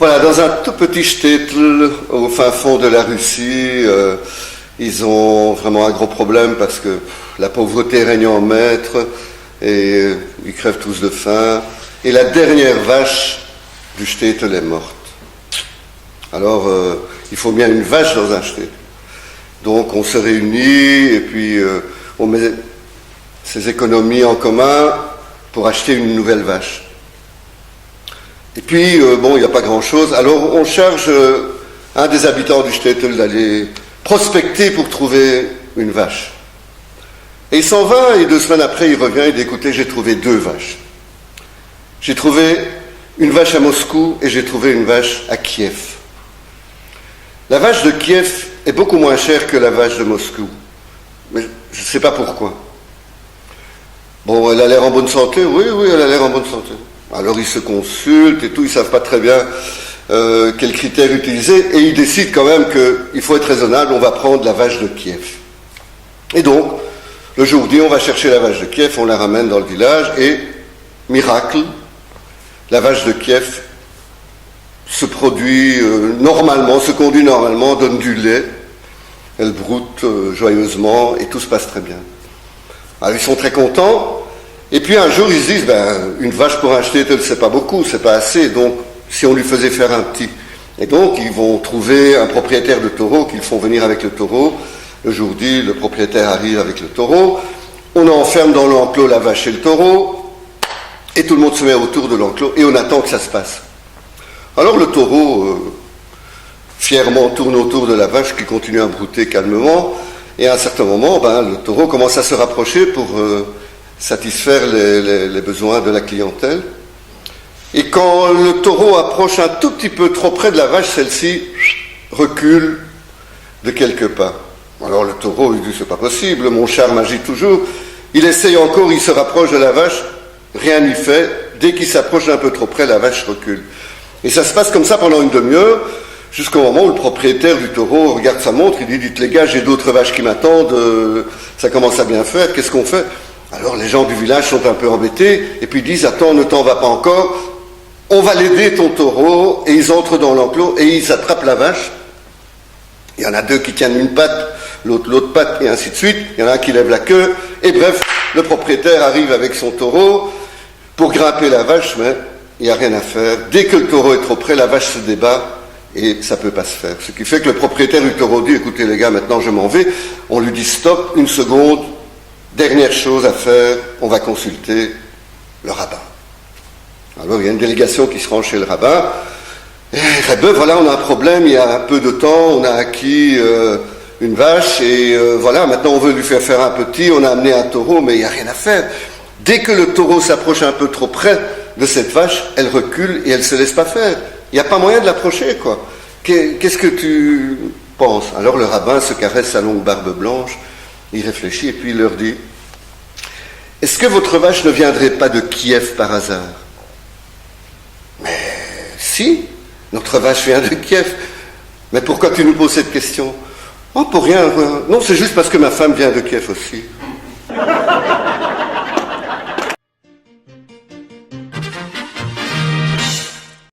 Voilà, dans un tout petit shtetl au fin fond de la Russie, ils ont vraiment un gros problème parce que la pauvreté règne en maître et ils crèvent tous de faim. Et la dernière vache du shtetl est morte. Alors, il faut bien une vache dans un shtetl. Donc, on se réunit et puis on met ses économies en commun pour acheter une nouvelle vache. Et puis, bon, il n'y a pas grand-chose. Alors, on charge un des habitants du shtetl d'aller prospecter pour trouver une vache. Et il s'en va, et 2 semaines après, il revient et dit, écoutez, j'ai trouvé 2 vaches. J'ai trouvé une vache à Moscou et j'ai trouvé une vache à Kiev. La vache de Kiev est beaucoup moins chère que la vache de Moscou. Mais je ne sais pas pourquoi. Bon, elle a l'air en bonne santé? Oui, elle a l'air en bonne santé. Alors ils se consultent et tout, ils ne savent pas très bien quels critères utiliser, et ils décident quand même qu'il faut être raisonnable, on va prendre la vache de Kiev. Et donc, le jour dit, on va chercher la vache de Kiev, on la ramène dans le village, et, miracle, la vache de Kiev se produit normalement, se conduit normalement, donne du lait, elle broute joyeusement, et tout se passe très bien. Alors ils sont très contents. Et puis un jour, ils se disent, une vache pour un shtetl, c'est pas beaucoup, c'est pas assez, donc si on lui faisait faire un petit. Et donc, ils vont trouver un propriétaire de taureau qu'ils font venir avec le taureau. Le jour dit, le propriétaire arrive avec le taureau, on enferme dans l'enclos la vache et le taureau, et tout le monde se met autour de l'enclos, et on attend que ça se passe. Alors le taureau, fièrement, tourne autour de la vache qui continue à brouter calmement, et à un certain moment, le taureau commence à se rapprocher pour satisfaire les besoins de la clientèle. Et quand le taureau approche un tout petit peu trop près de la vache, celle-ci recule de quelques pas. Alors le taureau, il dit, c'est pas possible, mon charme agit toujours. Il essaye encore, il se rapproche de la vache, rien n'y fait. Dès qu'il s'approche un peu trop près, la vache recule. Et ça se passe comme ça pendant une demi-heure, jusqu'au moment où le propriétaire du taureau regarde sa montre, il dit, dites les gars, j'ai d'autres vaches qui m'attendent, ça commence à bien faire, qu'est-ce qu'on fait? Alors les gens du village sont un peu embêtés, et puis disent, attends, ne t'en va pas encore, on va l'aider ton taureau, et ils entrent dans l'enclos, et ils attrapent la vache. Il y en a 2 qui tiennent une patte, l'autre patte, et ainsi de suite, il y en a un qui lève la queue, et bref, le propriétaire arrive avec son taureau pour grimper la vache, mais il n'y a rien à faire. Dès que le taureau est trop près, la vache se débat, et ça ne peut pas se faire. Ce qui fait que le propriétaire du taureau dit, écoutez les gars, maintenant je m'en vais, on lui dit stop, 1 seconde, dernière chose à faire, on va consulter le rabbin. Alors il y a une délégation qui se rend chez le rabbin. Et Rebbe, voilà, on a un problème, il y a un peu de temps, on a acquis une vache, et voilà, maintenant on veut lui faire un petit, on a amené un taureau, mais il n'y a rien à faire. Dès que le taureau s'approche un peu trop près de cette vache, elle recule et elle ne se laisse pas faire. Il n'y a pas moyen de l'approcher, quoi. Qu'est-ce que tu penses? Alors le rabbin se caresse sa longue barbe blanche, il réfléchit et puis il leur dit, est-ce que votre vache ne viendrait pas de Kiev par hasard? Mais si, notre vache vient de Kiev. Mais pourquoi tu nous poses cette question? Oh, pour rien. Non, c'est juste parce que ma femme vient de Kiev aussi.